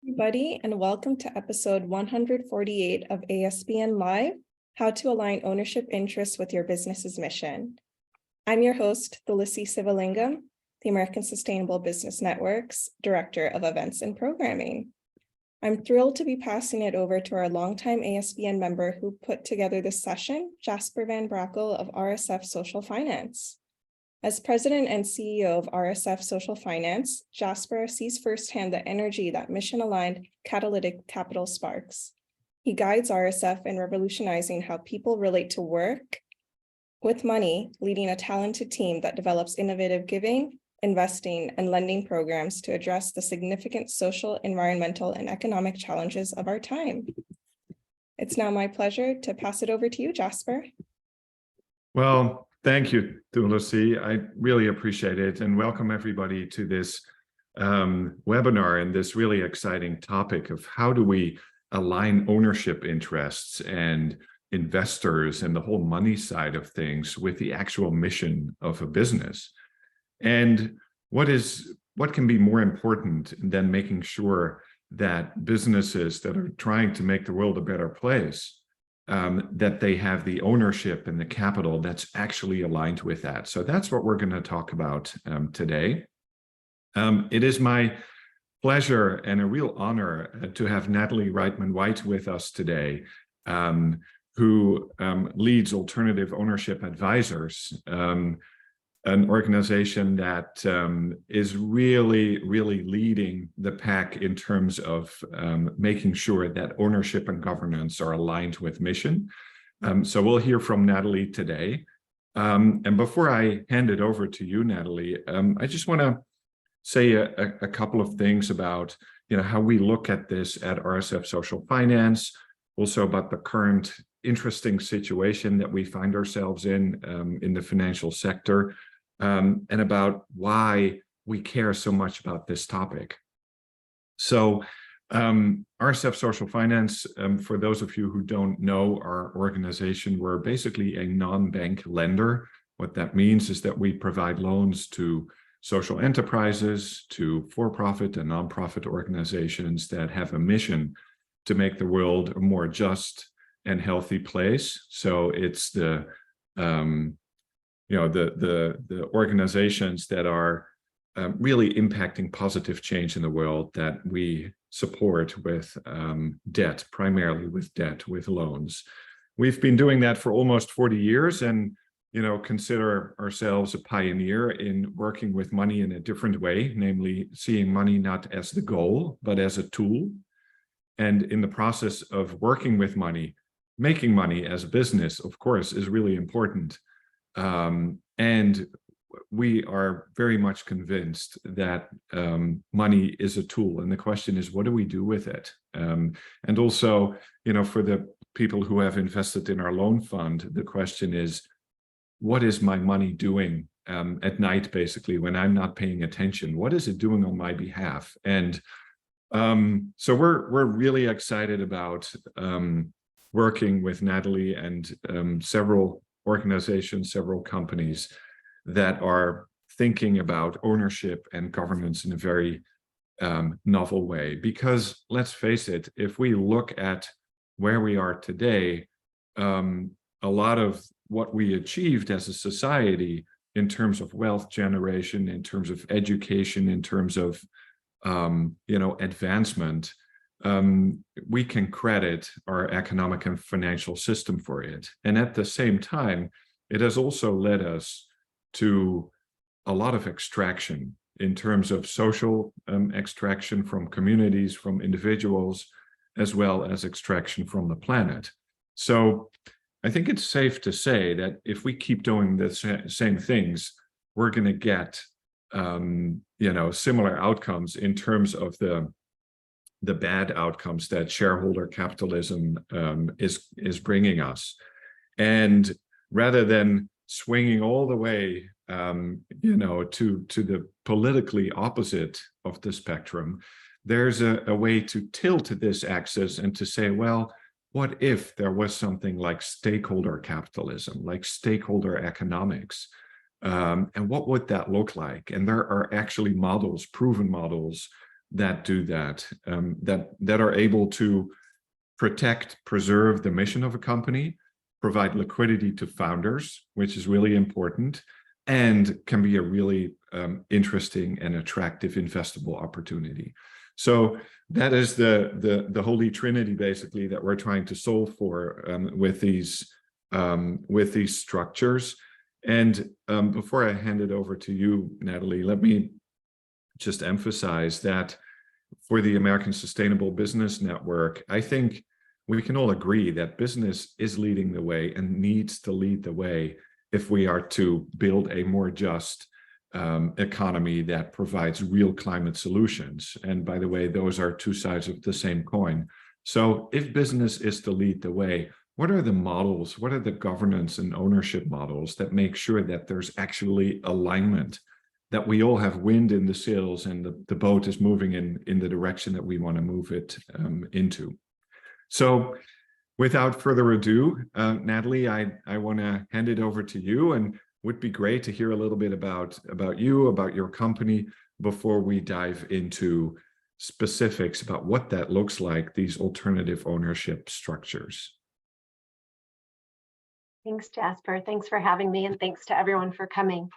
Everybody, and welcome to episode 148 of ASBN Live, How to Align Ownership Interests with Your Business's Mission. I'm your host, Tulsi Sivalingam, the American Sustainable Business Network's Director of Events and Programming. I'm thrilled to be passing it over to our longtime ASBN member who put together this session, Jasper van Brakel of RSF Social Finance. As president and CEO of RSF Social Finance, Jasper sees firsthand the energy that mission-aligned catalytic capital sparks. He guides RSF in revolutionizing how people relate to work with money, leading a talented team that develops innovative giving, investing, and lending programs to address the significant social, environmental, and economic challenges of our time. It's now my pleasure to pass it over to you, Jasper. Well, thank you, Tulsi. I really appreciate it, and welcome everybody to this webinar and this really exciting topic of how do we align ownership interests and investors and the whole money side of things with the actual mission of a business. And what can be more important than making sure that businesses that are trying to make the world a better place, that they have the ownership and the capital that's actually aligned with that. So that's what we're going to talk about today. It is my pleasure and a real honor to have Natalie Reitman-White with us today, who leads Alternative Ownership Advisors, an organization that is really leading the pack in terms of making sure that ownership and governance are aligned with mission. So we'll hear from Natalie today. And before I hand it over to you, Natalie, I just want to say a couple of things about how we look at this at RSF Social Finance, also about the current interesting situation that we find ourselves in the financial sector. And about why we care so much about this topic. So RSF Social Finance, for those of you who don't know our organization, we're basically a non-bank lender. What that means is that we provide loans to social enterprises, to for-profit and non-profit organizations that have a mission to make the world a more just and healthy place. So it's the organizations that are really impacting positive change in the world that we support with debt, primarily with debt, with loans. We've been doing that for almost 40 years and, consider ourselves a pioneer in working with money in a different way, namely seeing money not as the goal, but as a tool. And in the process of working with money, making money as a business, of course, is really important. And we are very much convinced that money is a tool. And the question is, what do we do with it? And also, for the people who have invested in our loan fund, the question is, what is my money doing at night, basically, when I'm not paying attention? What is it doing on my behalf? And so we're really excited about working with Natalie and several organizations, several companies that are thinking about ownership and governance in a very novel way. Because let's face it, if we look at where we are today, a lot of what we achieved as a society in terms of wealth generation, in terms of education, in terms of advancement, we can credit our economic and financial system for it. And at the same time, it has also led us to a lot of extraction in terms of social extraction from communities, from individuals, as well as extraction from the planet. So I think it's safe to say that if we keep doing the same things, we're going to get similar outcomes in terms of the bad outcomes that shareholder capitalism is bringing us. And rather than swinging all the way, to the politically opposite of the spectrum, there's a way to tilt this axis and to say, well, what if there was something like stakeholder capitalism, like stakeholder economics? And what would that look like? And there are actually models, proven models, that do that, that are able to protect, preserve the mission of a company, provide liquidity to founders, which is really important, and can be a really interesting and attractive investable opportunity. So that is the holy trinity, basically, that we're trying to solve for with these structures. And before I hand it over to you, Natalie, let me just emphasize that for the American Sustainable Business Network, I think we can all agree that business is leading the way and needs to lead the way if we are to build a more just economy that provides real climate solutions. And by the way, those are two sides of the same coin. So if business is to lead the way, what are the models, what are the governance and ownership models that make sure that there's actually alignment, that we all have wind in the sails and the boat is moving in the direction that we want to move it into? So without further ado, Natalie, I want to hand it over to you, and would be great to hear a little bit about you, about your company, before we dive into specifics about what that looks like, these alternative ownership structures. Thanks, Jasper. Thanks for having me, and thanks to everyone for coming.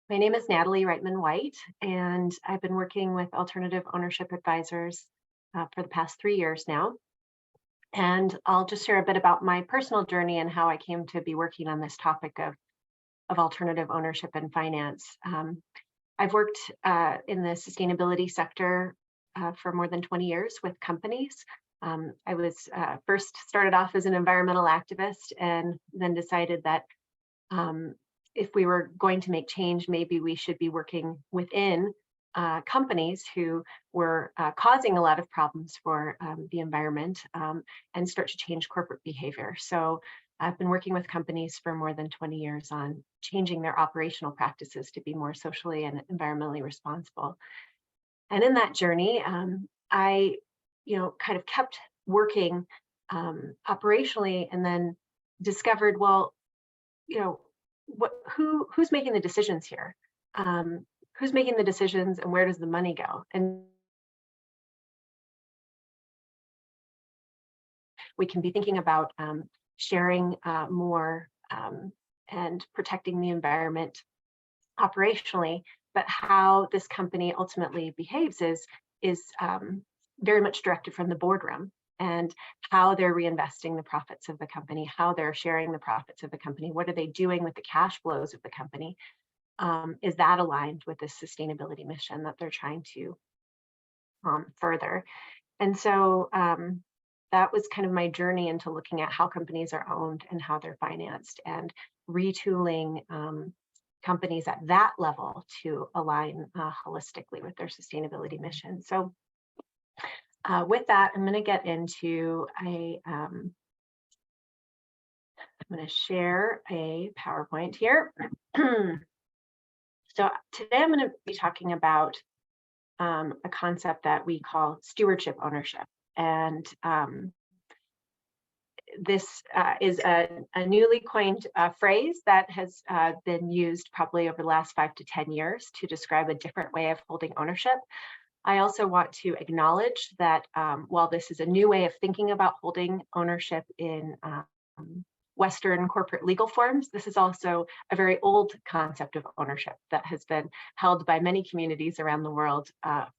My name is Natalie Reitman-White, and I've been working with alternative ownership advisors for the past 3 years now. And I'll just share a bit about my personal journey and how I came to be working on this topic of alternative ownership and finance. I've worked in the sustainability sector for more than 20 years with companies. I was first started off as an environmental activist, and then decided that if we were going to make change, maybe we should be working within companies who were causing a lot of problems for the environment, and start to change corporate behavior. So I've been working with companies for more than 20 years on changing their operational practices to be more socially and environmentally responsible. And in that journey, I kind of kept working operationally, and then discovered, well, who's making the decisions here? Who's making the decisions, and where does the money go? And we can be thinking about sharing more and protecting the environment operationally, but how this company ultimately behaves is very much directed from the boardroom, and how they're reinvesting the profits of the company, how they're sharing the profits of the company, what are they doing with the cash flows of the company? Is that aligned with the sustainability mission that they're trying to further? And so that was kind of my journey into looking at how companies are owned and how they're financed, and retooling companies at that level to align holistically with their sustainability mission. So with that, I'm going to get into I'm going to share a PowerPoint here. So today I'm going to be talking about a concept that we call stewardship ownership. And this is a newly coined phrase that has been used probably over the last 5 to 10 years to describe a different way of holding ownership. I also want to acknowledge that while this is a new way of thinking about holding ownership in Western corporate legal forms, this is also a very old concept of ownership that has been held by many communities around the world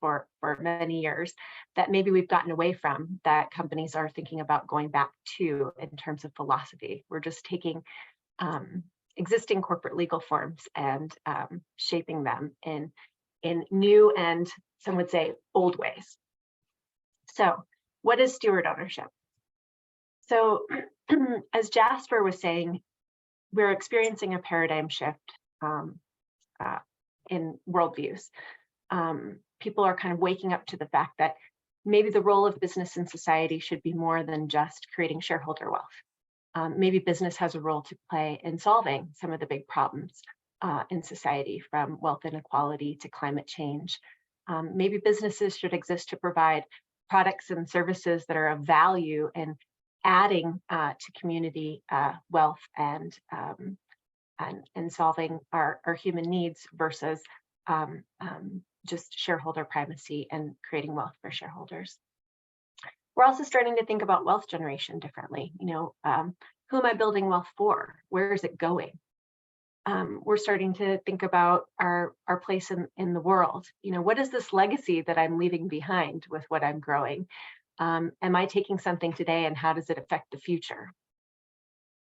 for many years, that maybe we've gotten away from, that companies are thinking about going back to in terms of philosophy. We're just taking existing corporate legal forms and shaping them in new and, some would say, old ways. So what is steward ownership? So as Jasper was saying, we're experiencing a paradigm shift in worldviews. People are kind of waking up to the fact that maybe the role of business in society should be more than just creating shareholder wealth. Maybe business has a role to play in solving some of the big problems in society, from wealth inequality to climate change. Maybe businesses should exist to provide products and services that are of value and adding to community wealth and solving our human needs, versus just shareholder primacy and creating wealth for shareholders. We're also starting to think about wealth generation differently. Who am I building wealth for? Where is it going? We're starting to think about our place in the world. What is this legacy that I'm leaving behind with what I'm growing? Am I taking something today, and how does it affect the future?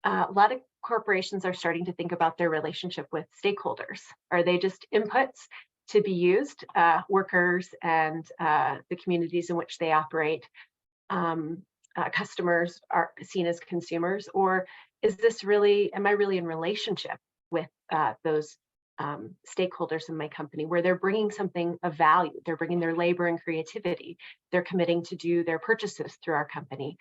A lot of corporations are starting to think about their relationship with stakeholders. Are they just inputs to be used, workers and the communities in which they operate? Customers are seen as consumers, or am I really in relationship with those stakeholders in my company, where they're bringing something of value? They're bringing their labor and creativity. They're committing to do their purchases through our company.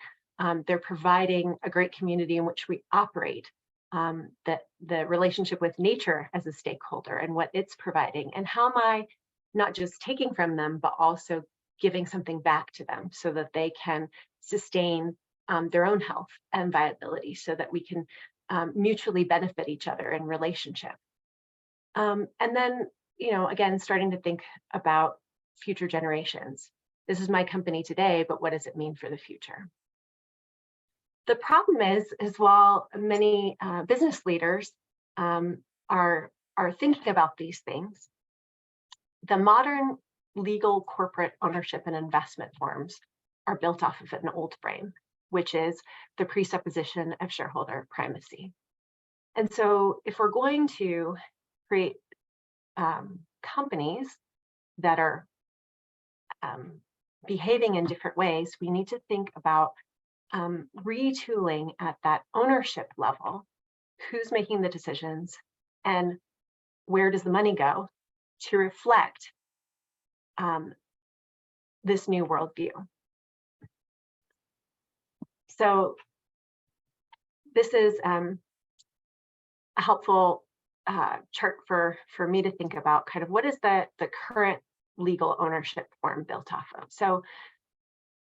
They're providing a great community in which we operate. That the relationship with nature as a stakeholder and what it's providing, and how am I not just taking from them, but also giving something back to them so that they can sustain their own health and viability, so that we can mutually benefit each other in relationship. And then, again, starting to think about future generations. This is my company today, but what does it mean for the future? The problem is while many business leaders are thinking about these things, the modern legal corporate ownership and investment forms are built off of an old frame, which is the presupposition of shareholder primacy. And so if we're going to create companies that are behaving in different ways, we need to think about retooling at that ownership level. Who's making the decisions, and where does the money go to reflect this new worldview? So this is a helpful chart for me to think about kind of what is the current legal ownership form built off of. So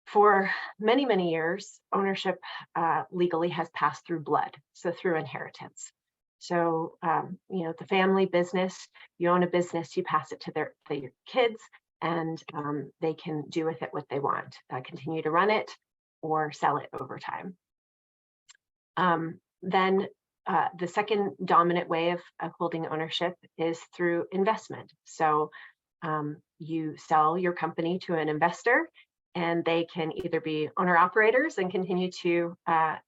for many, many years, ownership legally has passed through blood, so through inheritance. So, the family business, you own a business, you pass it to your kids, and they can do with it what they want, continue to run it or sell it over time. Then the second dominant way of holding ownership is through investment. So you sell your company to an investor, and they can either be owner-operators and continue to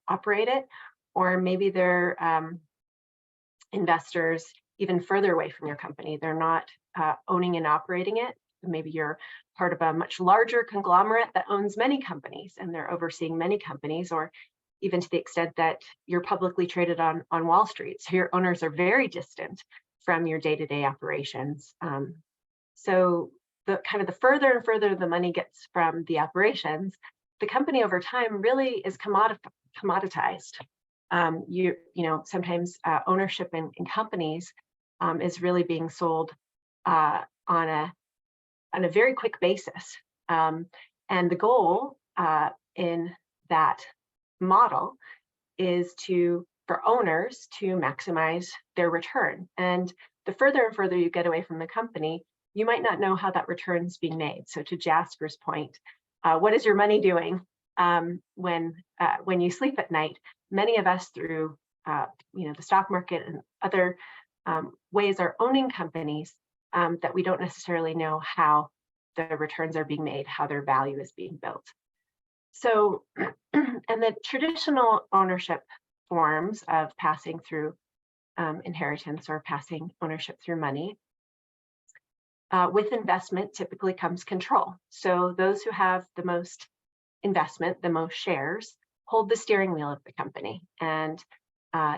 operate it, or maybe they're investors even further away from your company. They're not owning and operating it. Maybe you're part of a much larger conglomerate that owns many companies, and they're overseeing many companies, or even to the extent that you're publicly traded on Wall Street. So your owners are very distant from your day-to-day operations. So the further and further the money gets from the operations, the company over time really is commoditized. Sometimes ownership in companies is really being sold on a very quick basis. And the goal in that model is for owners to maximize their return. And the further and further you get away from the company, you might not know how that return is being made. So to Jasper's point, what is your money doing when you sleep at night? Many of us through the stock market and other ways are owning companies that we don't necessarily know how the returns are being made, how their value is being built. So, and the traditional ownership forms of passing through inheritance or passing ownership through money, with investment typically comes control. So those who have the most investment, the most shares, hold the steering wheel of the company and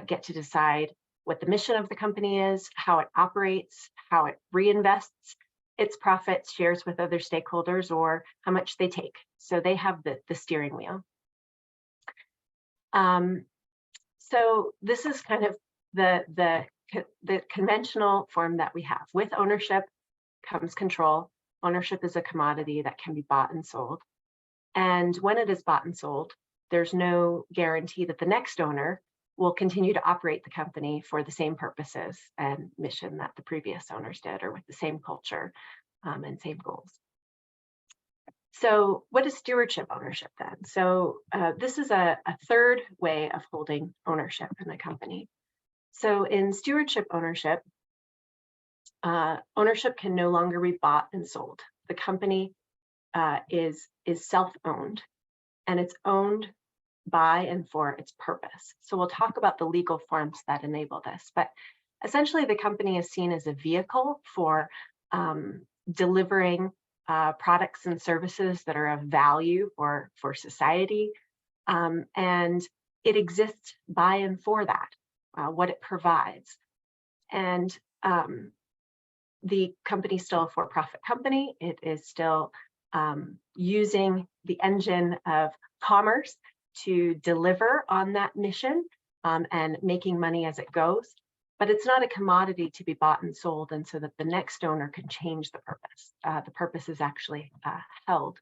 get to decide what the mission of the company is, how it operates, how it reinvests its profits, shares with other stakeholders, or how much they take. So they have the steering wheel. So this is kind of the conventional form that we have. With ownership comes control. Ownership is a commodity that can be bought and sold. And when it is bought and sold, there's no guarantee that the next owner will continue to operate the company for the same purposes and mission that the previous owners did, or with the same culture. and same goals. So what is stewardship ownership then? So this is a third way of holding ownership in the company. So in stewardship ownership, ownership can no longer be bought and sold. The company is self-owned, and it's owned by and for its purpose. So we'll talk about the legal forms that enable this, but essentially the company is seen as a vehicle for delivering products and services that are of value for society, and it exists by and for that, what it provides. And the company is still a for-profit company. It is still using the engine of commerce to deliver on that mission and making money as it goes. But it's not a commodity to be bought and sold, and so that the next owner can change the purpose. The purpose is actually held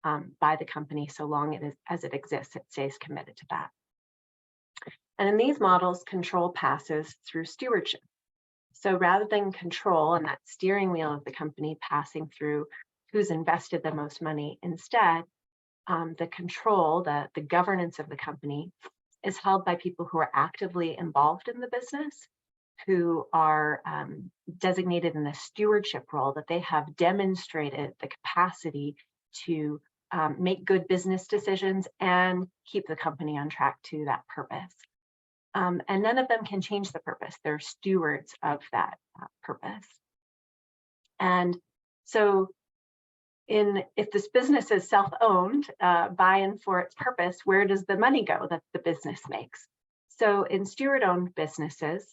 by the company so long as it exists. It stays committed to that. And in these models, control passes through stewardship. So rather than control and that steering wheel of the company passing through who's invested the most money, instead, the control, the governance of the company is held by people who are actively involved in the business, who are designated in a stewardship role, that they have demonstrated the capacity to make good business decisions and keep the company on track to that purpose. And none of them can change the purpose. They're stewards of that purpose. And so if this business is self-owned by and for its purpose, where does the money go that the business makes? So in steward-owned businesses,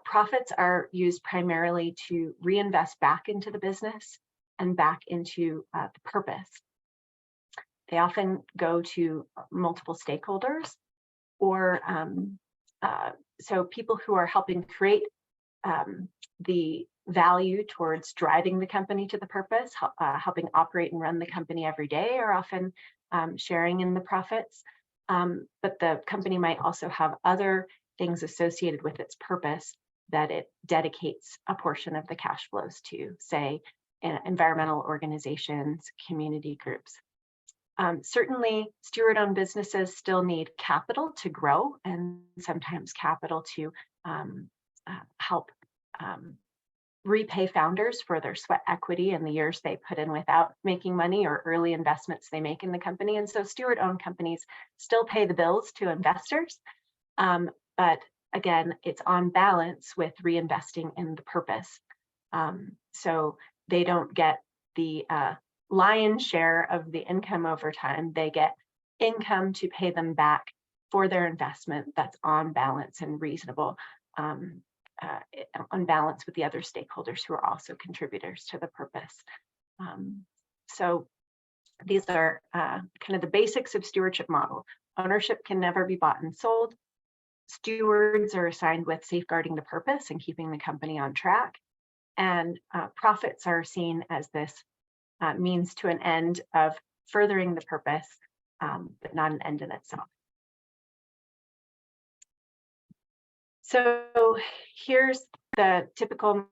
profits are used primarily to reinvest back into the business and back into the purpose. They often go to multiple stakeholders, or so people who are helping create the value towards driving the company to the purpose, helping operate and run the company every day, are often sharing in the profits. But the company might also have other things associated with its purpose that it dedicates a portion of the cash flows to, say, environmental organizations, community groups. Certainly, steward-owned businesses still need capital to grow, and sometimes capital to help repay founders for their sweat equity in the years they put in without making money, or early investments they make in the company. And so steward-owned companies still pay the bills to investors, but again, it's on balance with reinvesting in the purpose. So they don't get the lion's share of the income over time. They get income to pay them back for their investment that's on balance and reasonable, on balance with the other stakeholders who are also contributors to the purpose. So these are kind of the basics of stewardship model. Ownership can never be bought and sold. Stewards are assigned with safeguarding the purpose and keeping the company on track. And profits are seen as this means to an end of furthering the purpose, but not an end in itself. So here's the typical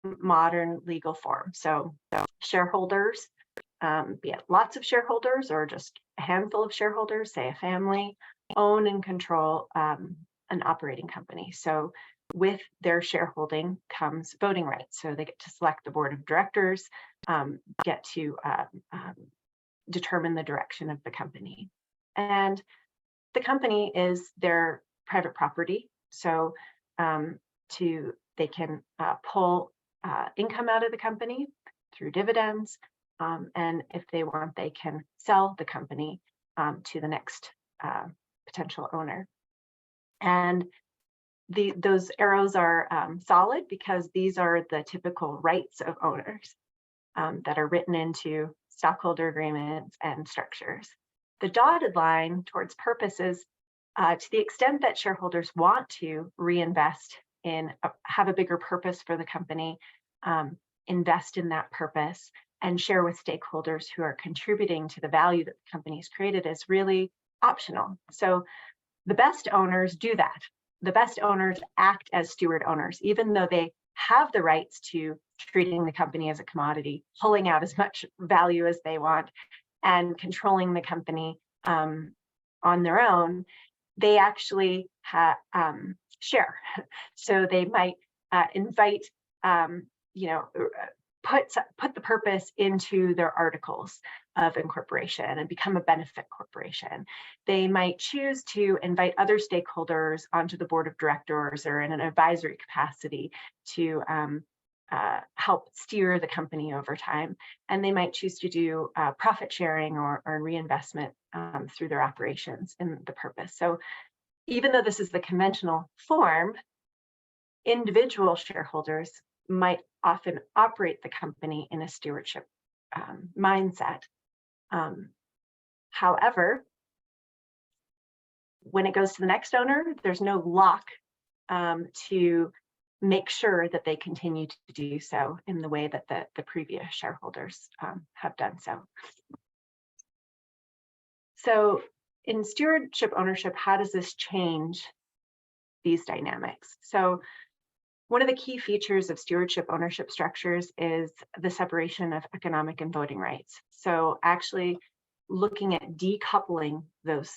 modern legal form. So shareholders, be it lots of shareholders or just a handful of shareholders, say a family, own and control an operating company. So with their shareholding comes voting rights. So they get to select the board of directors, get to determine the direction of the company. And the company is their private property. So they can pull income out of the company through dividends. And if they want, they can sell the company to the next potential owner. And those arrows are solid because these are the typical rights of owners that are written into stockholder agreements and structures. The dotted line towards purposes, to the extent that shareholders want to reinvest in, have a bigger purpose for the company, invest in that purpose, and share with stakeholders who are contributing to the value that the company has created, is really optional. So the best owners do that. The best owners act as steward owners, even though they have the rights to treating the company as a commodity, pulling out as much value as they want, and controlling the company on their own, they actually share. So they might invite, put the purpose into their articles of incorporation and become a benefit corporation. They might choose to invite other stakeholders onto the board of directors or in an advisory capacity to help steer the company over time. And they might choose to do profit sharing or reinvestment through their operations in the purpose. So even though this is the conventional form, individual shareholders might often operate the company in a stewardship mindset. However, when it goes to the next owner, there's no lock to make sure that they continue to do so in the way that the previous shareholders have done so. So in stewardship ownership, how does this change these dynamics? So one of the key features of stewardship ownership structures is the separation of economic and voting rights. So actually looking at decoupling those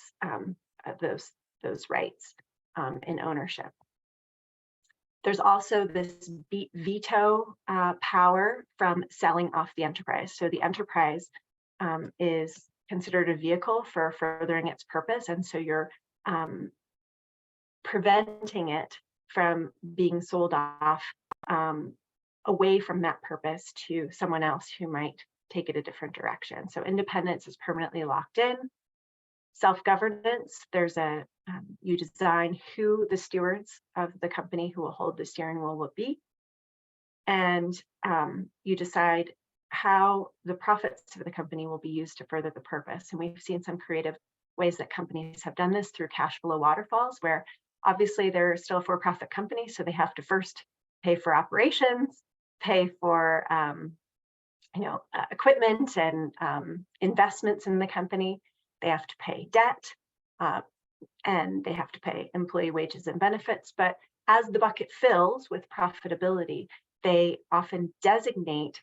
rights in ownership. There's also this veto power from selling off the enterprise. So the enterprise is considered a vehicle for furthering its purpose, and so you're preventing it from being sold off away from that purpose to someone else who might take it a different direction. So independence is permanently locked in. Self-governance, there's you design who the stewards of the company who will hold the steering wheel will be. And you decide how the profits of the company will be used to further the purpose. And we've seen some creative ways that companies have done this through cash flow waterfalls, where obviously they're still a for-profit company, so they have to first pay for operations, pay for equipment and investments in the company. They have to pay debt, and they have to pay employee wages and benefits. But as the bucket fills with profitability, they often designate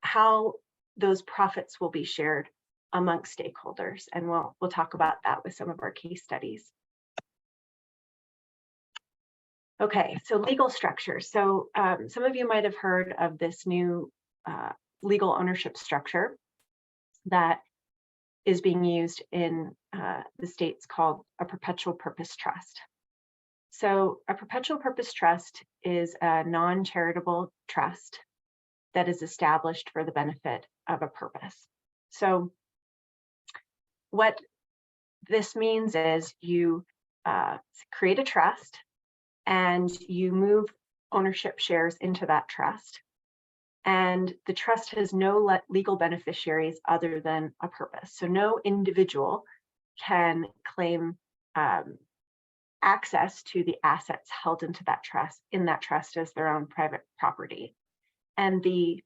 how those profits will be shared amongst stakeholders. And we'll talk about that with some of our case studies. Okay, so legal structure. So some of you might have heard of this new legal ownership structure that is being used in the States called a perpetual purpose trust. So a perpetual purpose trust is a non-charitable trust that is established for the benefit of a purpose. So what this means is you create a trust and you move ownership shares into that trust. And the trust has no legal beneficiaries other than a purpose. So no individual can claim access to the assets held into that trust as their own private property. And the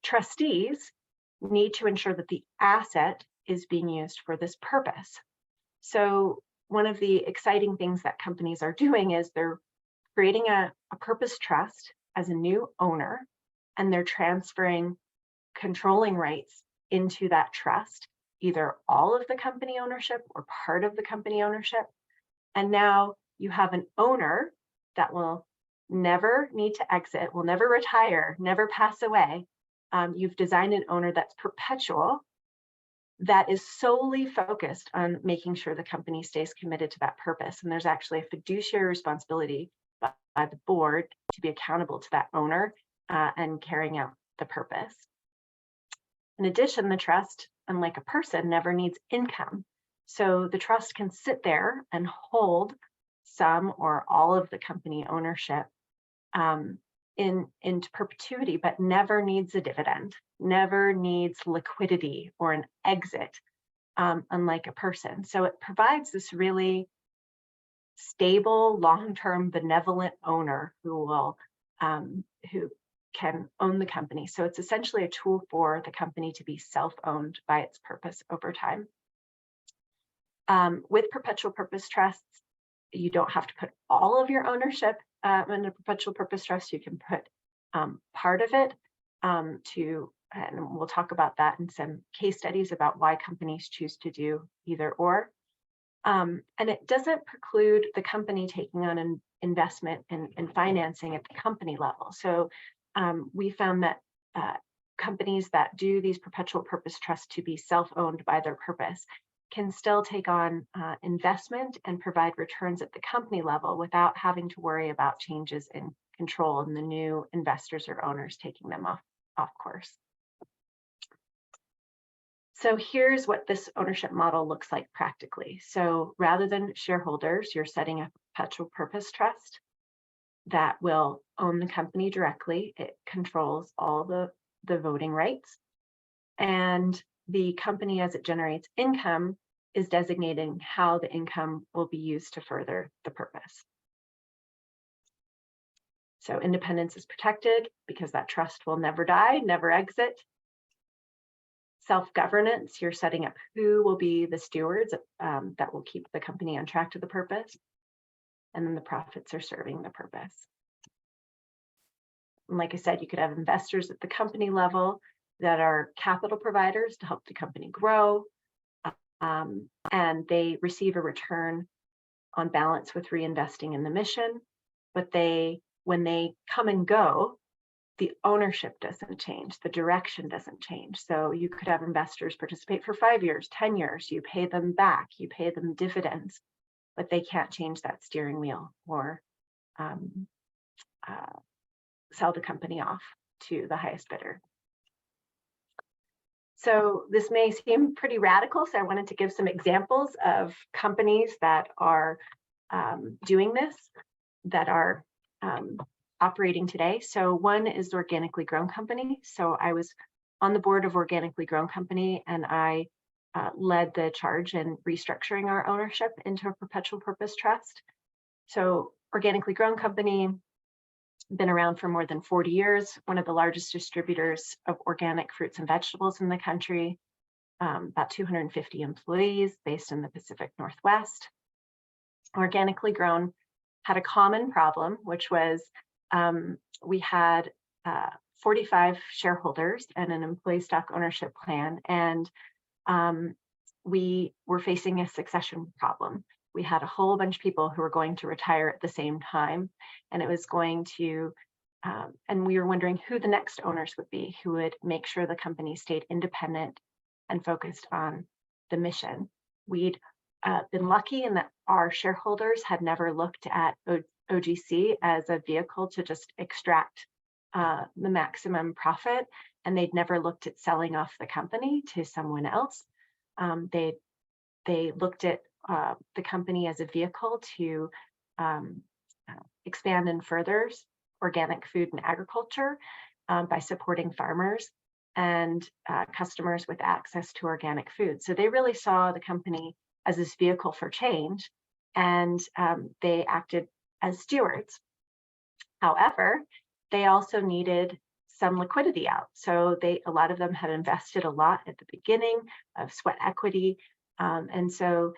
trustees need to ensure that the asset is being used for this purpose. So one of the exciting things that companies are doing is they're creating a purpose trust as a new owner, and they're transferring controlling rights into that trust, either all of the company ownership or part of the company ownership. And now you have an owner that will never need to exit, will never retire, never pass away. You've designed an owner that's perpetual, that is solely focused on making sure the company stays committed to that purpose. And there's actually a fiduciary responsibility by the board to be accountable to that owner and carrying out the purpose. In addition, the trust, unlike a person, never needs income. So the trust can sit there and hold some or all of the company ownership into perpetuity, but never needs a dividend, never needs liquidity or an exit, unlike a person. So it provides this really stable, long-term, benevolent owner who can own the company. So it's essentially a tool for the company to be self-owned by its purpose over time. With perpetual purpose trusts, you don't have to put all of your ownership in a perpetual purpose trust. You can put part of it and we'll talk about that in some case studies about why companies choose to do either or. And it doesn't preclude the company taking on an investment and financing at the company level. So we found that companies that do these perpetual purpose trusts to be self-owned by their purpose can still take on investment and provide returns at the company level without having to worry about changes in control and the new investors or owners taking them off course. So here's what this ownership model looks like practically. So rather than shareholders, you're setting up a perpetual purpose trust that will own the company directly. It controls all the voting rights. And the company, as it generates income, is designating how the income will be used to further the purpose. So independence is protected because that trust will never die, never exit. Self-governance, you're setting up who will be the stewards that will keep the company on track to the purpose. And then the profits are serving the purpose. And like I said, you could have investors at the company level that are capital providers to help the company grow. And they receive a return on balance with reinvesting in the mission. But when they come and go, the ownership doesn't change, the direction doesn't change. So you could have investors participate for 5 years, 10 years, you pay them back, you pay them dividends, but they can't change that steering wheel or sell the company off to the highest bidder. So this may seem pretty radical, so I wanted to give some examples of companies that are doing this, that are operating today. So one is the Organically Grown Company. So I was on the board of Organically Grown Company, and I led the charge in restructuring our ownership into a perpetual purpose trust. So Organically Grown Company, been around for more than 40 years, one of the largest distributors of organic fruits and vegetables in the country, about 250 employees based in the Pacific Northwest. Organically Grown had a common problem, which was we had 45 shareholders and an employee stock ownership plan, and we were facing a succession problem. We had a whole bunch of people who were going to retire at the same time, and it was going to, and we were wondering who the next owners would be, who would make sure the company stayed independent and focused on the mission. We'd been lucky in that our shareholders had never looked at OGC as a vehicle to just extract the maximum profit, and they'd never looked at selling off the company to someone else. They looked at the company as a vehicle to expand and further organic food and agriculture by supporting farmers and customers with access to organic food. So they really saw the company as this vehicle for change, and they acted as stewards. However, they also needed some liquidity out. So a lot of them had invested a lot at the beginning of sweat equity. And so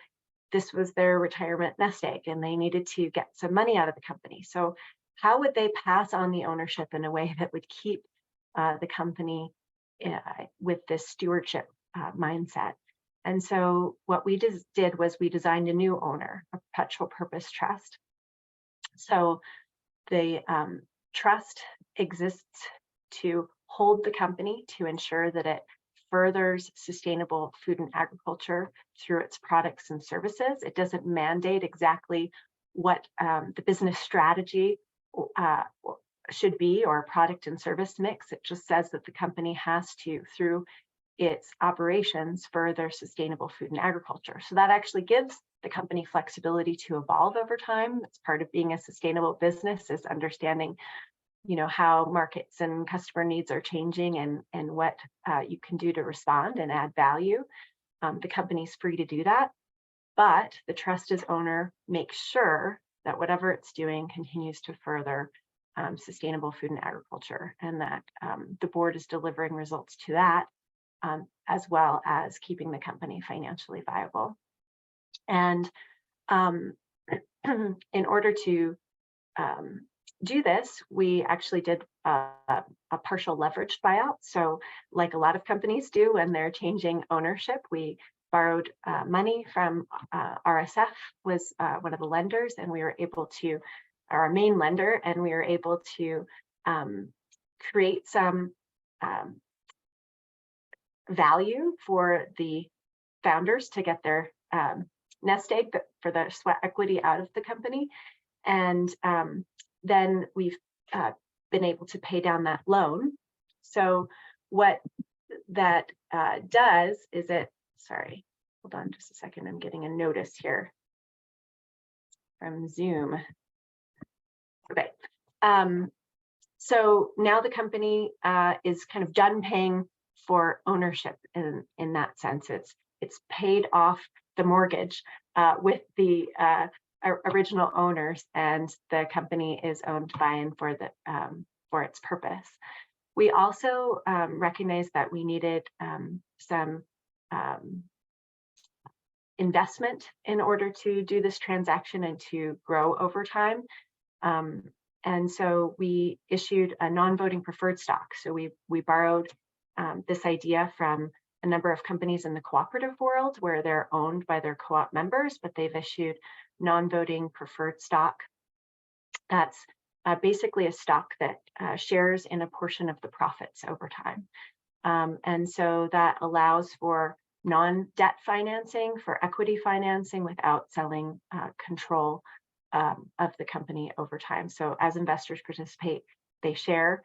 this was their retirement nest egg, and they needed to get some money out of the company. So how would they pass on the ownership in a way that would keep the company with this stewardship mindset? And so what we did was we designed a new owner, a perpetual purpose trust. So the trust exists to hold the company to ensure that it furthers sustainable food and agriculture through its products and services. It doesn't mandate exactly what the business strategy should be or product and service mix. It just says that the company has to, through its operations, further sustainable food and agriculture. So that actually gives the company flexibility to evolve over time. That's part of being a sustainable business, is understanding how markets and customer needs are changing and what you can do to respond and add value. The company's free to do that, but the trust as owner makes sure that whatever it's doing continues to further sustainable food and agriculture, and that the board is delivering results to that, as well as keeping the company financially viable. And in order to do this, we actually did a partial leveraged buyout. So like a lot of companies do when they're changing ownership, we borrowed money from RSF was one of the lenders, and we were able to, our main lender, and we were able to create some value for the founders to get their nest egg for the sweat equity out of the company. And then we've been able to pay down that loan. So what that does is sorry, hold on just a second. I'm getting a notice here from Zoom. Okay. So now the company is kind of done paying for ownership in that sense. It's paid off the mortgage with the original owners, and the company is owned by and for its purpose. We also recognized that we needed some investment in order to do this transaction and to grow over time. And so we issued a non-voting preferred stock. So we borrowed this idea from a number of companies in the cooperative world where they're owned by their co-op members, but they've issued non-voting preferred stock. That's basically a stock that shares in a portion of the profits over time. And so that allows for non-debt financing, for equity financing without selling control of the company over time. So as investors participate, they share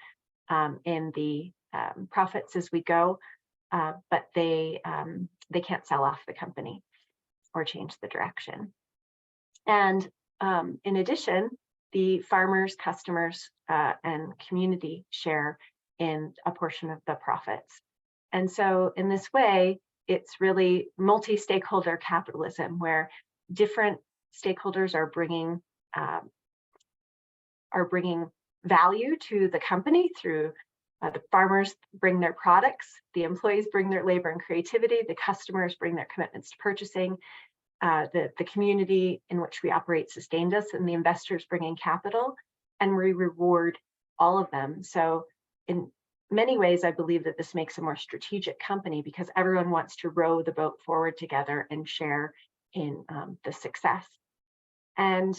in the profits as we go, but they can't sell off the company or change the direction. And in addition, the farmers, customers, and community share in a portion of the profits. And so in this way, it's really multi-stakeholder capitalism where different stakeholders are bringing value to the company through the farmers bring their products, the employees bring their labor and creativity, the customers bring their commitments to purchasing, the community in which we operate sustained us, and the investors bring in capital, and we reward all of them. So in many ways, I believe that this makes a more strategic company because everyone wants to row the boat forward together and share in the success. And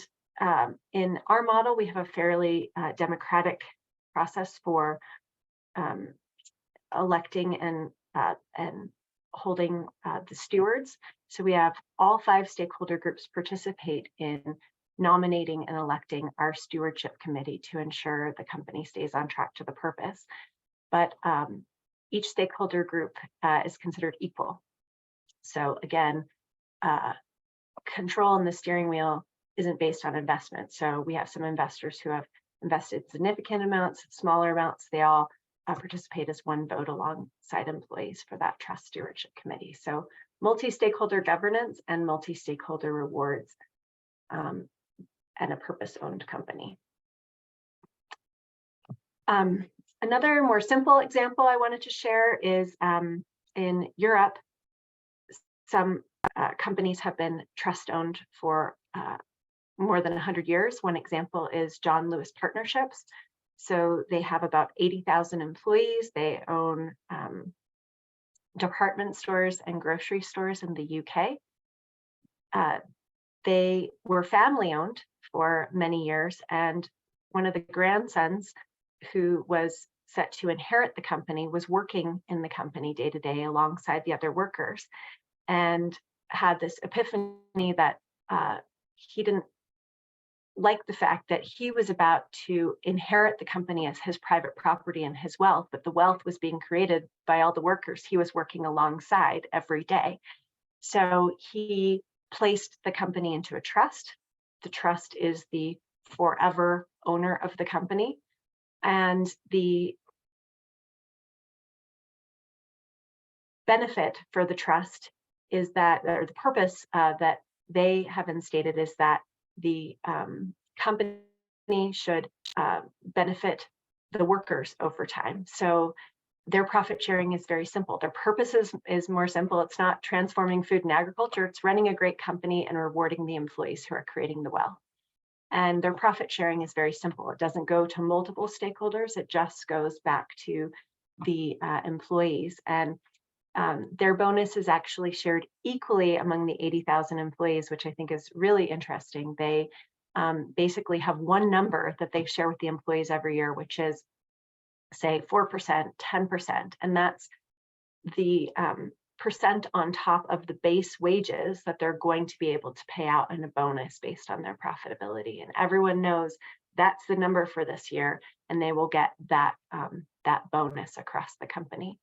in our model, we have a fairly democratic process for electing and holding the stewards. So we have all 5 stakeholder groups participate in nominating and electing our stewardship committee to ensure the company stays on track to the purpose. But each stakeholder group is considered equal. So again, control in the steering wheel isn't based on investment. So we have some investors who have invested significant amounts, smaller amounts. They all participate as one vote alongside employees for that trust stewardship committee. So multi-stakeholder governance and multi-stakeholder rewards and a purpose-owned company. Another more simple example I wanted to share is in Europe, some companies have been trust-owned for more than 100 years. One example is John Lewis Partnerships. So they have about 80,000 employees. They own department stores and grocery stores in the UK. They were family owned for many years, and one of the grandsons who was set to inherit the company was working in the company day to day alongside the other workers, and had this epiphany that he didn't like the fact that he was about to inherit the company as his private property and his wealth, but the wealth was being created by all the workers he was working alongside every day. So he placed the company into a trust. The trust is the forever owner of the company. And the benefit for the trust is that, or the purpose that they have instated is that the company should benefit the workers over time. So their profit sharing is very simple. Their purpose is more simple. It's not transforming food and agriculture. It's running a great company and rewarding the employees who are creating the wealth. And their profit sharing is very simple. It doesn't go to multiple stakeholders. It just goes back to the employees. And their bonus is actually shared equally among the 80,000 employees, which I think is really interesting. They basically have one number that they share with the employees every year, which is, say, 4%, 10%. And that's the percent on top of the base wages that they're going to be able to pay out in a bonus based on their profitability. And everyone knows that's the number for this year, and they will get that, that bonus across the company.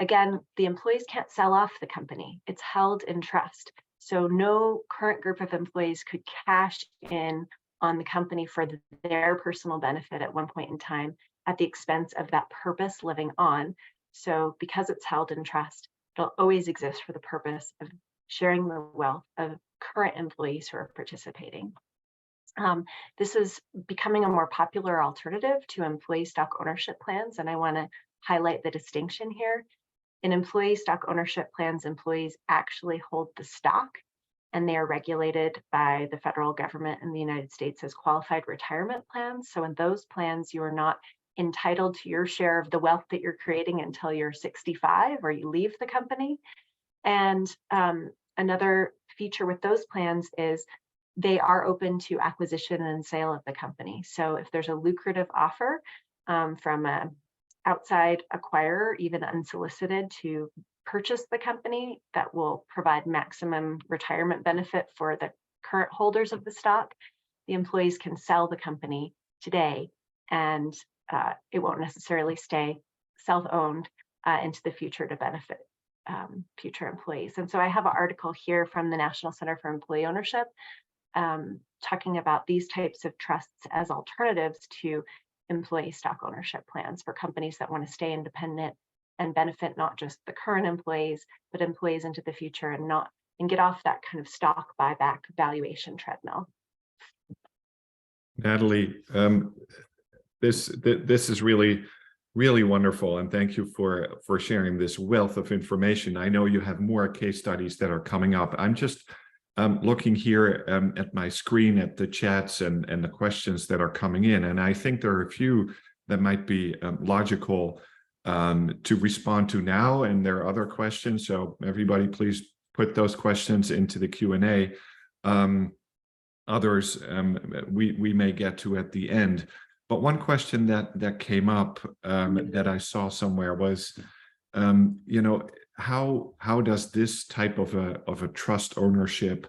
Again, the employees can't sell off the company. It's held in trust. So no current group of employees could cash in on the company for their personal benefit at one point in time at the expense of that purpose living on. So because it's held in trust, it'll always exist for the purpose of sharing the wealth of current employees who are participating. This is becoming a more popular alternative to employee stock ownership plans, and I want to highlight the distinction here. In employee stock ownership plans, employees actually hold the stock, and they are regulated by the federal government in the United States as qualified retirement plans. So in those plans, you are not entitled to your share of the wealth that you're creating until you're 65 or you leave the company. And another feature with those plans is they are open to acquisition and sale of the company. So if there's a lucrative offer from an outside acquirer, even unsolicited, to purchase the company that will provide maximum retirement benefit for the current holders of the stock, the employees can sell the company today, and it won't necessarily stay self-owned into the future to benefit future employees. And so I have an article here from the National Center for Employee Ownership talking about these types of trusts as alternatives to employee stock ownership plans for companies that want to stay independent and benefit not just the current employees, but employees into the future, and get off that kind of stock buyback valuation treadmill. Natalie, this is really wonderful, and thank you for sharing this wealth of information. I know you have more case studies that are coming up. I'm just looking here at my screen at the chats and the questions that are coming in, and I think there are a few that might be logical to respond to now, and there are other questions. So everybody, please put those questions into the Q&A. Others we may get to at the end. But one question that came up that I saw somewhere was, how does this type of a trust ownership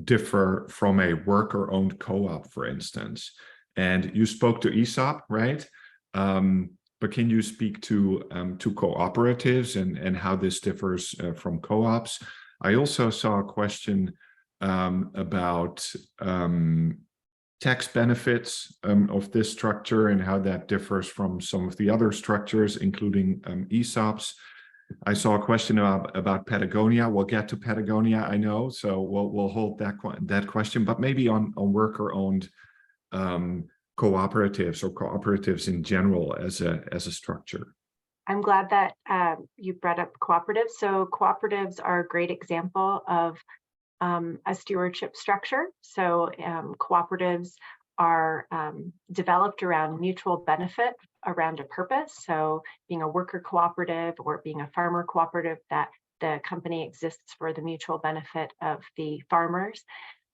differ from a worker-owned co-op, for instance? And you spoke to ESOP, right? But can you speak to cooperatives and how this differs from co-ops? I also saw a question about tax benefits of this structure and how that differs from some of the other structures, including ESOPs. I saw a question about Patagonia. We'll get to Patagonia, I know, so we'll hold that question, but maybe on worker-owned cooperatives or cooperatives in general as a structure. I'm glad that you brought up cooperatives. So cooperatives are a great example of a stewardship structure. So cooperatives are developed around mutual benefit, around a purpose. So being a worker cooperative or being a farmer cooperative, that the company exists for the mutual benefit of the farmers.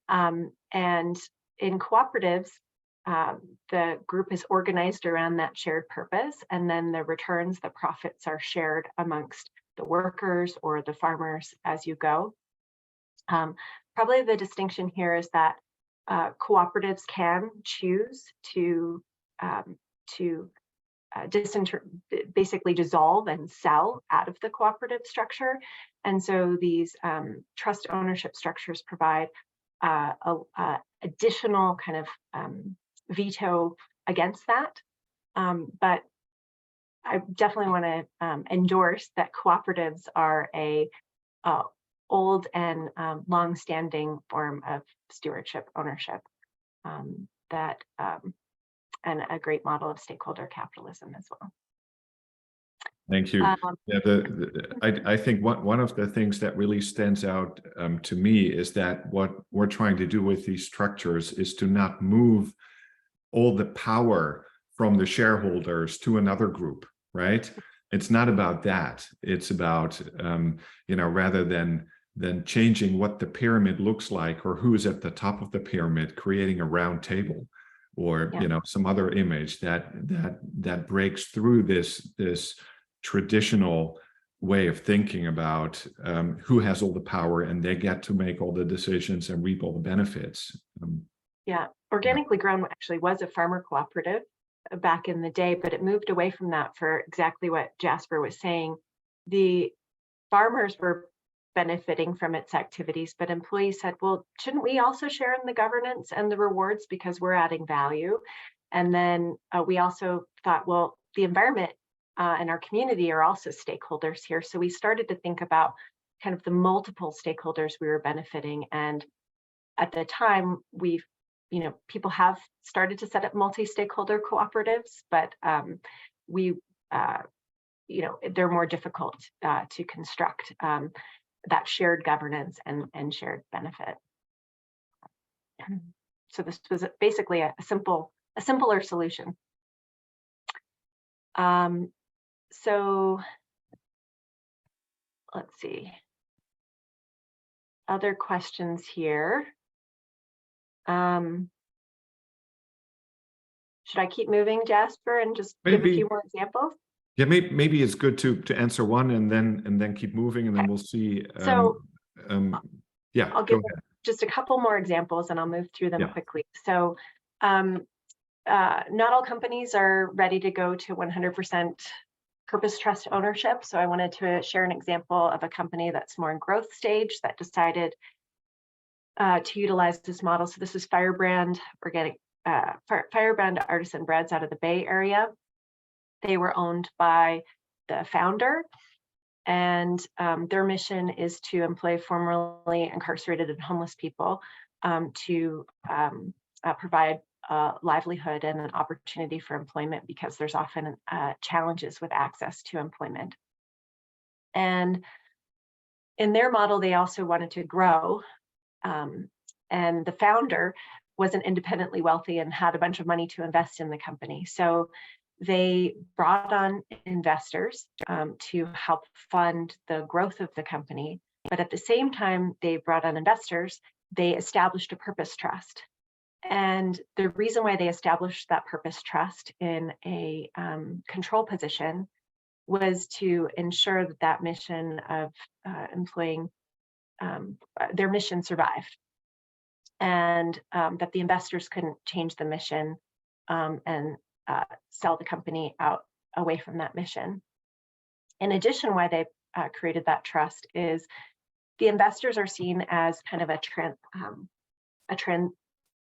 And in cooperatives, the group is organized around that shared purpose, and then the returns, the profits, are shared amongst the workers or the farmers as you go. Probably the distinction here is that cooperatives can choose to basically dissolve and sell out of the cooperative structure. And so these trust ownership structures provide additional kind of veto against that. But I definitely want to endorse that cooperatives are a old and long-standing form of stewardship ownership and a great model of stakeholder capitalism as well. Thank you. Yeah, I think one of the things that really stands out to me is that what we're trying to do with these structures is to not move all the power from the shareholders to another group, right? It's not about that. It's about, rather than changing what the pyramid looks like or who's at the top of the pyramid, creating a round table or, some other image that breaks through this traditional way of thinking about who has all the power and they get to make all the decisions and reap all the benefits. Organically Grown actually was a farmer cooperative back in the day, but it moved away from that for exactly what Jasper was saying. The farmers were benefiting from its activities, but employees said, well, shouldn't we also share in the governance and the rewards because we're adding value? And then we also thought, well, the environment and our community are also stakeholders here. So we started to think about kind of the multiple stakeholders we were benefiting. And at the time, people have started to set up multi-stakeholder cooperatives, but they're more difficult to construct that shared governance and shared benefit. So this was basically a simpler solution. So let's see. Other questions here. Should I keep moving, Jasper, and just give a few more examples? Yeah, maybe it's good to answer one and then keep moving, and then we'll see. I'll give just a couple more examples, and I'll move through them quickly. So, not all companies are ready to go to 100% purpose trust ownership. So I wanted to share an example of a company that's more in growth stage that decided to utilize this model. So this is Firebrand Organic, Firebrand Artisan Breads out of the Bay Area. They were owned by the founder, and their mission is to employ formerly incarcerated and homeless people to provide livelihood and an opportunity for employment, because there's often challenges with access to employment. And in their model, they also wanted to grow. And the founder wasn't independently wealthy and had a bunch of money to invest in the company. So they brought on investors to help fund the growth of the company. But at the same time they brought on investors, they established a purpose trust. And the reason why they established that purpose trust in a control position was to ensure that that mission of employing their mission survived, and that the investors couldn't change the mission and sell the company out away from that mission. In addition, why they created that trust is the investors are seen as kind of a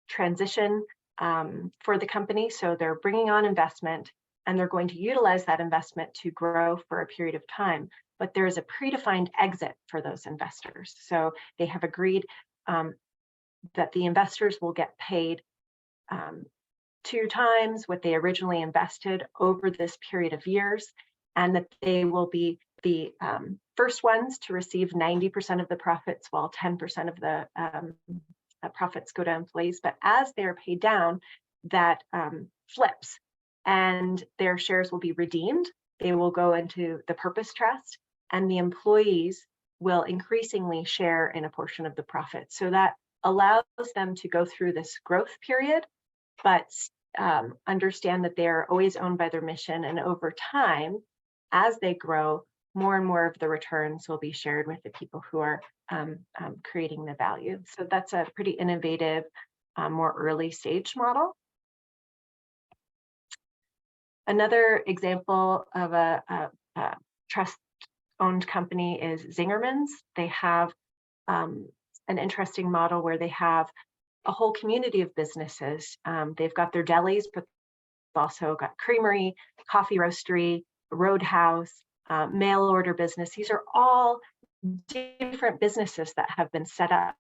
transition for the company. So they're bringing on investment and they're going to utilize that investment to grow for a period of time. But there is a predefined exit for those investors. So they have agreed that the investors will get paid 2 times what they originally invested over this period of years, and that they will be the first ones to receive 90% of the profits, while 10% of the profits go to employees. But as they're paid down, that flips, and their shares will be redeemed. They will go into the purpose trust, and the employees will increasingly share in a portion of the profit. So that allows them to go through this growth period, but understand that they're always owned by their mission. And over time, as they grow, more and more of the returns will be shared with the people who are creating the value. So that's a pretty innovative, more early stage model. Another example of a trust-owned company is Zingerman's. They have an interesting model where they have a whole community of businesses. They've got their delis, but they've also got creamery, coffee roastery, roadhouse, mail order business. These are all different businesses that have been set up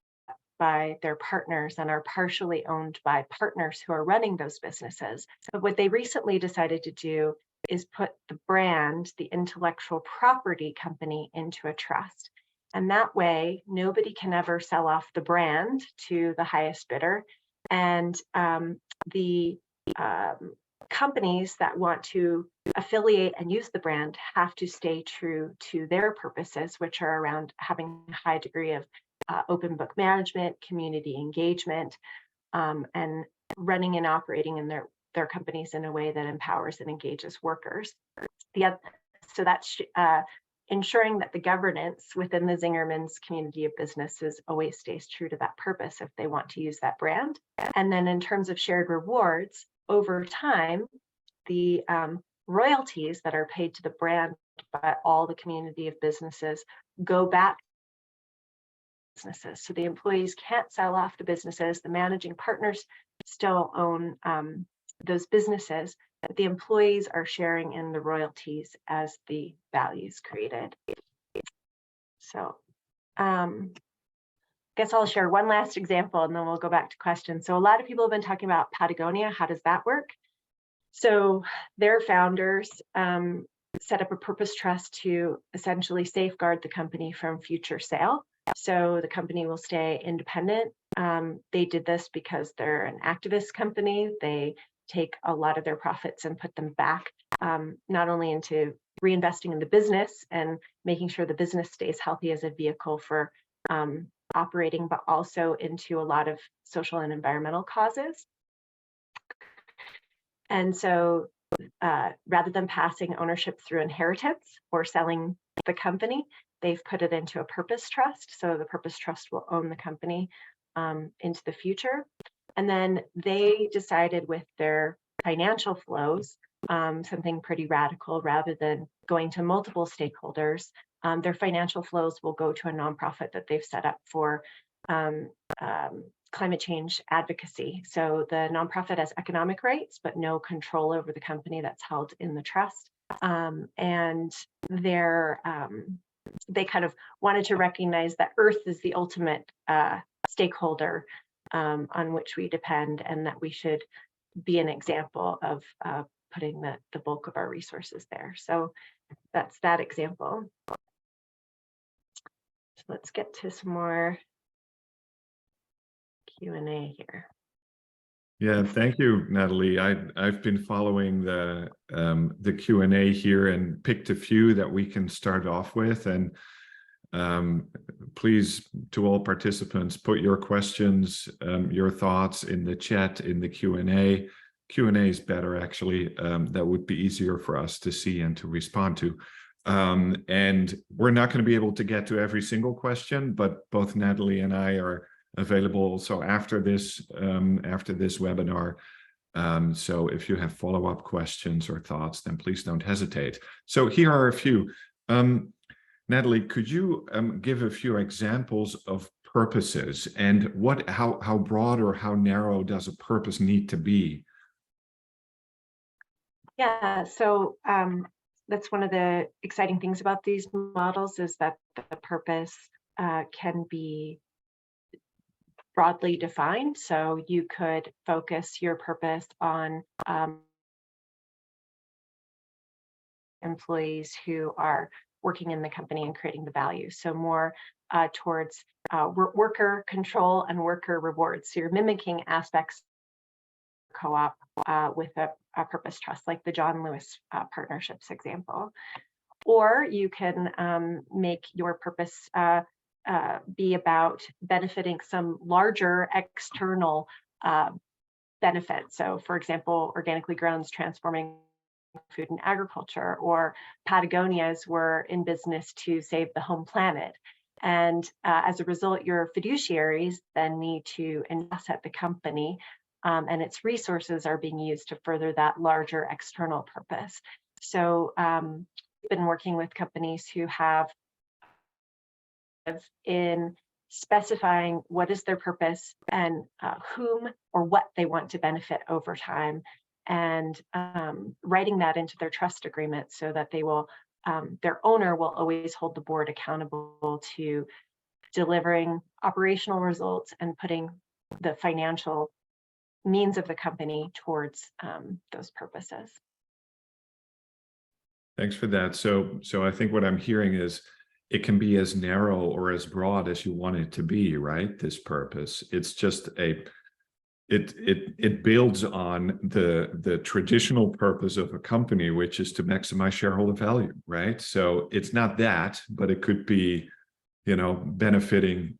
by their partners and are partially owned by partners who are running those businesses. So what they recently decided to do is put the brand, the intellectual property company, into a trust. And that way, nobody can ever sell off the brand to the highest bidder. And the companies that want to affiliate and use the brand have to stay true to their purposes, which are around having a high degree of open book management, community engagement, and running and operating in their companies in a way that empowers and engages workers. So that's ensuring that the governance within the Zingerman's community of businesses always stays true to that purpose if they want to use that brand. And then in terms of shared rewards, over time, the royalties that are paid to the brand by all the community of businesses go back to businesses. So the employees can't sell off the businesses. The managing partners still own those businesses, but the employees are sharing in the royalties as the values created. So I guess I'll share one last example and then we'll go back to questions. So a lot of people have been talking about Patagonia. How does that work? So their founders set up a purpose trust to essentially safeguard the company from future sale. So the company will stay independent. They did this because they're an activist company. They take a lot of their profits and put them back, not only into reinvesting in the business and making sure the business stays healthy as a vehicle for operating, but also into a lot of social and environmental causes. And so rather than passing ownership through inheritance or selling the company, they've put it into a purpose trust. So the purpose trust will own the company into the future. And then they decided with their financial flows, something pretty radical. Rather than going to multiple stakeholders, their financial flows will go to a nonprofit that they've set up for climate change advocacy. So the nonprofit has economic rights, but no control over the company that's held in the trust. And they kind of wanted to recognize that Earth is the ultimate stakeholder on which we depend, and that we should be an example of putting the bulk of our resources there. So that's that example. So let's get to some more Q&A here. Yeah, thank you, Natalie. I've been following the Q&A here and picked a few that we can start off with. And please, to all participants, put your questions, your thoughts in the chat, in the Q&A. Q&A is better, actually. That would be easier for us to see and to respond to. And we're not going to be able to get to every single question, but both Natalie and I are available also after this webinar. So if you have follow-up questions or thoughts, then please don't hesitate. So here are a few. Natalie, could you give a few examples of purposes and how broad or how narrow does a purpose need to be? Yeah, so that's one of the exciting things about these models, is that the purpose can be broadly defined. So you could focus your purpose on employees who are working in the company and creating the value. So more towards worker control and worker rewards. So you're mimicking aspects of co-op with a purpose trust, like the John Lewis partnerships example. Or you can make your purpose be about benefiting some larger external benefit. So for example, organically grown's transforming food and agriculture, or Patagonia's were in business to save the home planet. And as a result, your fiduciaries then need to invest at the company, and its resources are being used to further that larger external purpose. So I've been working with companies who have in specifying what is their purpose and whom or what they want to benefit over time, and writing that into their trust agreement so that they will, their owner will always hold the board accountable to delivering operational results and putting the financial means of the company towards those purposes. Thanks for that. So I think what I'm hearing is it can be as narrow or as broad as you want it to be, right? This purpose. It's just it builds on the traditional purpose of a company, which is to maximize shareholder value, right? So it's not that, but it could be, benefiting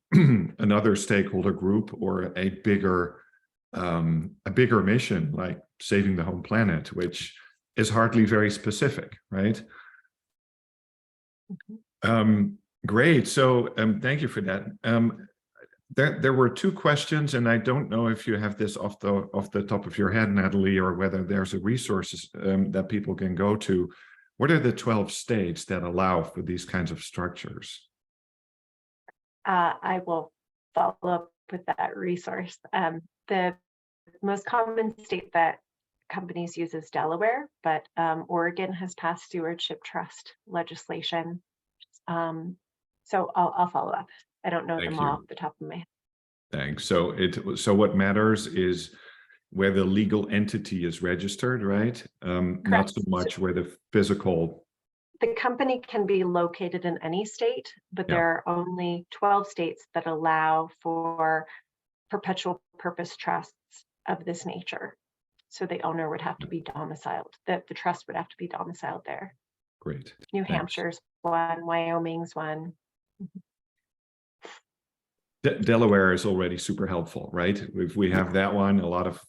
another stakeholder group or a bigger mission, like saving the home planet, which is hardly very specific, right? Great. So thank you for that. There were two questions, and I don't know if you have this off the top of your head, Natalie, or whether there's a resources that people can go to. What are the 12 states that allow for these kinds of structures? I will follow up with that resource. The most common state that companies use is Delaware, but Oregon has passed stewardship trust legislation. So I'll follow up. I don't know them all off the top of my head. Thanks. So what matters is where the legal entity is registered, right? Not so much where the physical. The company can be located in any state, but there are only 12 states that allow for perpetual purpose trusts of this nature. So the owner would have to be domiciled. The trust would have to be domiciled there. Great. New Hampshire's one, Wyoming's one. Delaware is already super helpful, right? If we have that one, a lot of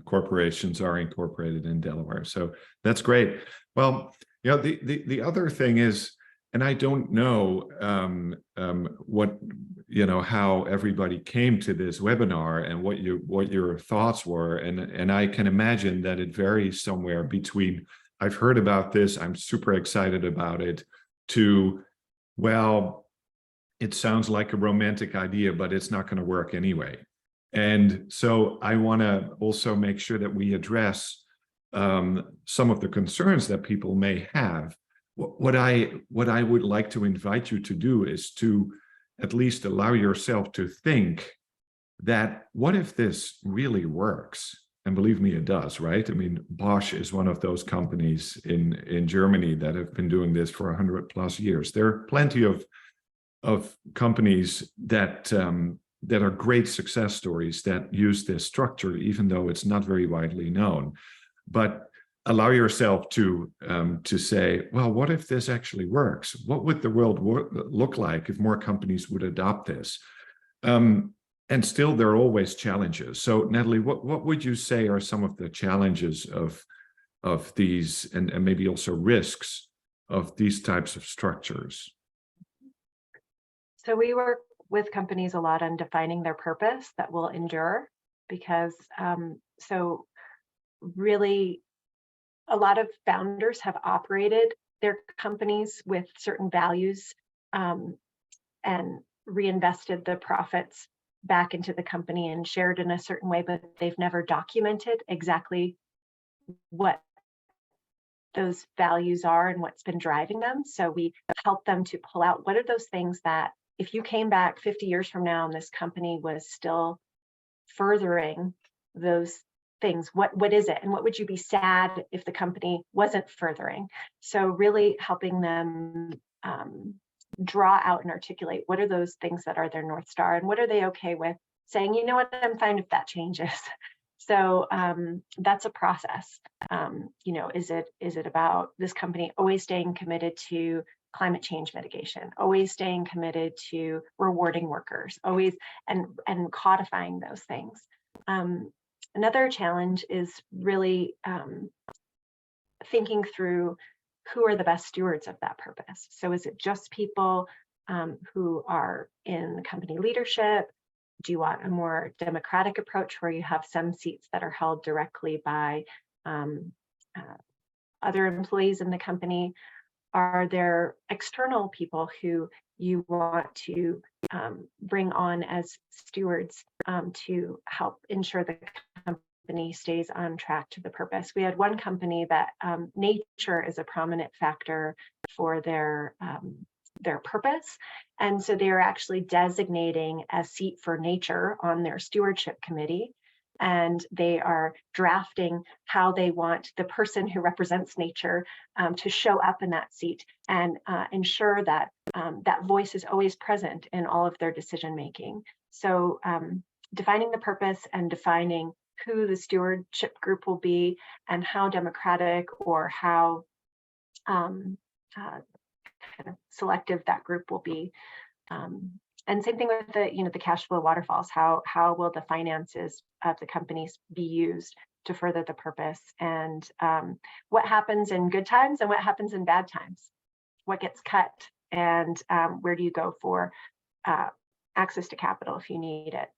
corporations are incorporated in Delaware. So that's great. Well, the other thing is, and I don't know what, how everybody came to this webinar and what your thoughts were. And I can imagine that it varies somewhere between, I've heard about this, I'm super excited about it, to, well, it sounds like a romantic idea, but it's not going to work anyway. And so I want to also make sure that we address some of the concerns that people may have. What I would like to invite you to do is to at least allow yourself to think that, what if this really works? And believe me, it does, right? I mean, Bosch is one of those companies in Germany that have been doing this for 100+ years. There are plenty of companies that are great success stories that use this structure, even though it's not very widely known. But allow yourself to say, well, what if this actually works? What would the world look like if more companies would adopt this? And still, there are always challenges. So, Natalie, what would you say are some of the challenges of these, and maybe also risks of these types of structures? So we work with companies a lot on defining their purpose that will endure, because so really a lot of founders have operated their companies with certain values and reinvested the profits back into the company and shared in a certain way, but they've never documented exactly what those values are and what's been driving them. So we help them to pull out, what are those things that, if you came back 50 years from now and this company was still furthering those things, what is it? And what would you be sad if the company wasn't furthering? So really helping them draw out and articulate, what are those things that are their North Star, and what are they okay with saying, you know what, I'm fine if that changes. So that's a process. Is it about this company always staying committed to climate change mitigation, always staying committed to rewarding workers, always and codifying those things. Another challenge is really thinking through who are the best stewards of that purpose. So is it just people who are in company leadership? Do you want a more democratic approach where you have some seats that are held directly by other employees in the company? Are there external people who you want to bring on as stewards to help ensure the company stays on track to the purpose? We had one company that nature is a prominent factor for their purpose. And so they are actually designating a seat for nature on their stewardship committee. and they are drafting how they want the person who represents nature to show up in that seat, and ensure that that voice is always present in all of their decision making. So defining the purpose and defining who the stewardship group will be, and how democratic or how kind of selective that group will be. And same thing with the cash flow waterfalls. How will the finances of the companies be used to further the purpose? And what happens in good times and what happens in bad times? What gets cut, and where do you go for access to capital if you need it?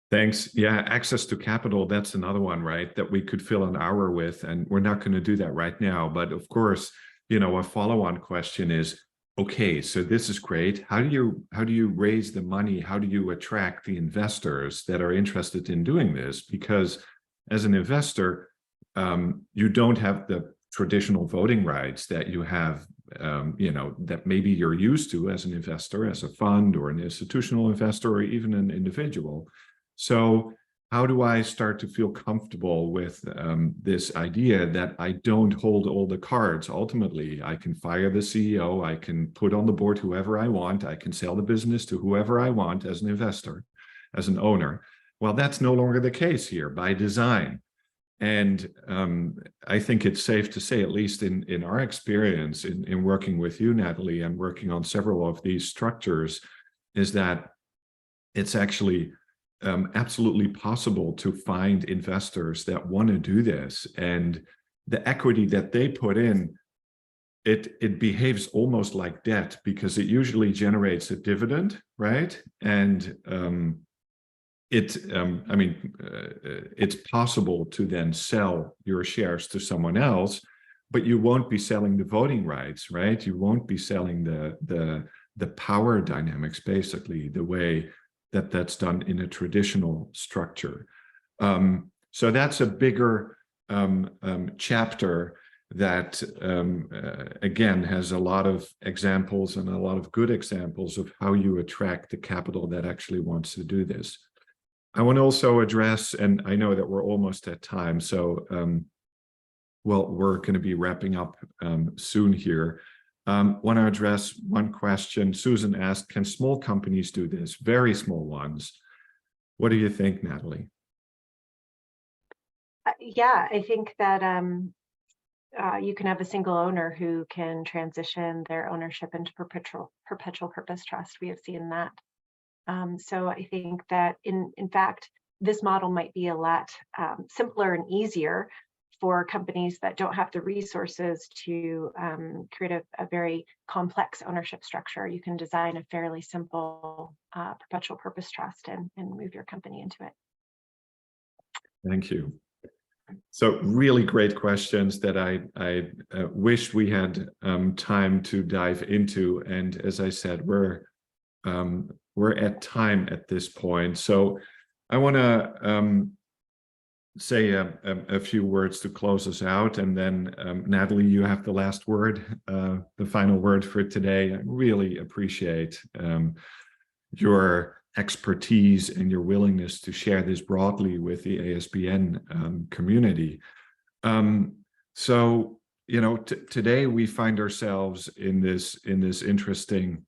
Thanks. Yeah, access to capital, that's another one, right, that we could fill an hour with, and we're not going to do that right now. But of course, a follow-on question is, okay, so this is great. How do you raise the money? How do you attract the investors that are interested in doing this? Because as an investor, you don't have the traditional voting rights that you have, that maybe you're used to as an investor, as a fund or an institutional investor, or even an individual. So how do I start to feel comfortable with this idea that I don't hold all the cards? Ultimately, I can fire the CEO, I can put on the board whoever I want, I can sell the business to whoever I want as an investor, as an owner. Well, that's no longer the case here by design. And I think it's safe to say, at least in our experience in working with you, Natalie, and working on several of these structures, is that it's actually absolutely possible to find investors that want to do this, and the equity that they put in, it behaves almost like debt, because it usually generates a dividend, right? And it's possible to then sell your shares to someone else, but you won't be selling the voting rights, right? You won't be selling the power dynamics, basically, the way that's done in a traditional structure. So that's a bigger chapter that, again, has a lot of examples and a lot of good examples of how you attract the capital that actually wants to do this. I want to also address, and I know that we're almost at time, so we're going to be wrapping up soon here. Want to address one question. Susan asked, can small companies do this? Very small ones. What do you think, Natalie? Yeah, I think that you can have a single owner who can transition their ownership into perpetual purpose trust. We have seen that. So I think that in fact, this model might be a lot simpler and easier for companies that don't have the resources to create a very complex ownership structure. You can design a fairly simple perpetual purpose trust and move your company into it. Thank you. So really great questions that I wish we had time to dive into. And as I said, we're at time at this point. So I want to say a few words to close us out, and then Natalie, you have the last word, the final word for today. I really appreciate your expertise and your willingness to share this broadly with the ASBN community. So today we find ourselves in this interesting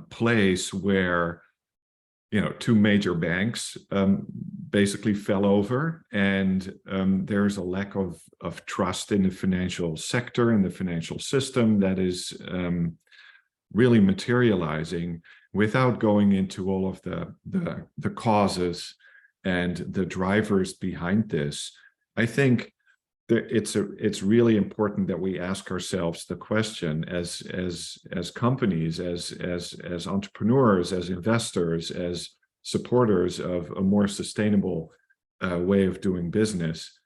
place where two major banks basically fell over, and there's a lack of trust in the financial sector and the financial system that is really materializing. Without going into all of the causes and the drivers behind this, I think that it's really important that we ask ourselves the question as companies, as entrepreneurs, as investors, as supporters of a more sustainable way of doing business.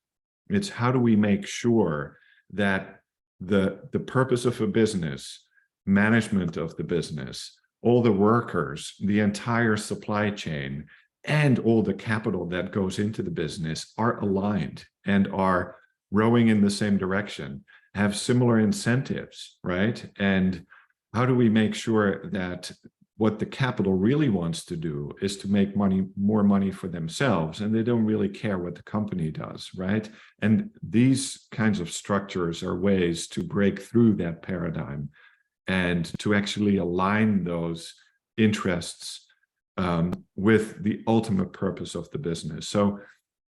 It's how do we make sure that the purpose of a business, management of the business, all the workers, the entire supply chain, and all the capital that goes into the business are aligned and are rowing in the same direction, have similar incentives, right? And how do we make sure that what the capital really wants to do is to make more money for themselves, and they don't really care what the company does, right? And these kinds of structures are ways to break through that paradigm and to actually align those interests with the ultimate purpose of the business. So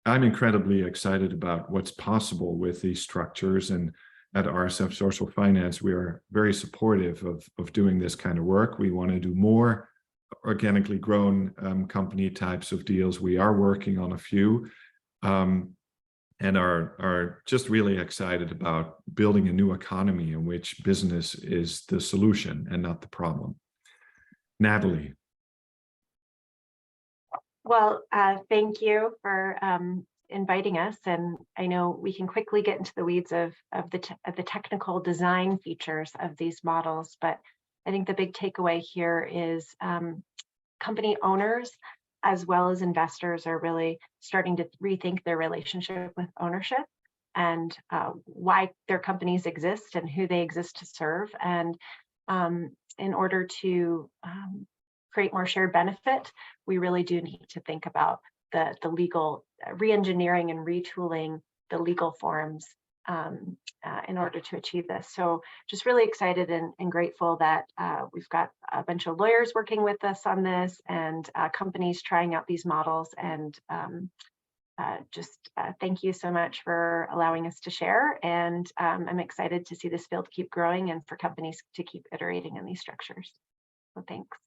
I'm incredibly excited about what's possible with these structures, and at RSF Social Finance, we are very supportive of doing this kind of work. We want to do more organically grown company types of deals. We are working on a few and are just really excited about building a new economy in which business is the solution and not the problem. Natalie. Well, thank you for inviting us, and I know we can quickly get into the weeds of the technical design features of these models, but I think the big takeaway here is company owners as well as investors are really starting to rethink their relationship with ownership and why their companies exist and who they exist to serve. And in order to create more shared benefit, we really do need to think about the legal re-engineering and retooling the legal forms in order to achieve this. So just really excited and grateful that we've got a bunch of lawyers working with us on this and companies trying out these models. And thank you so much for allowing us to share. And I'm excited to see this field keep growing and for companies to keep iterating in these structures. So thanks.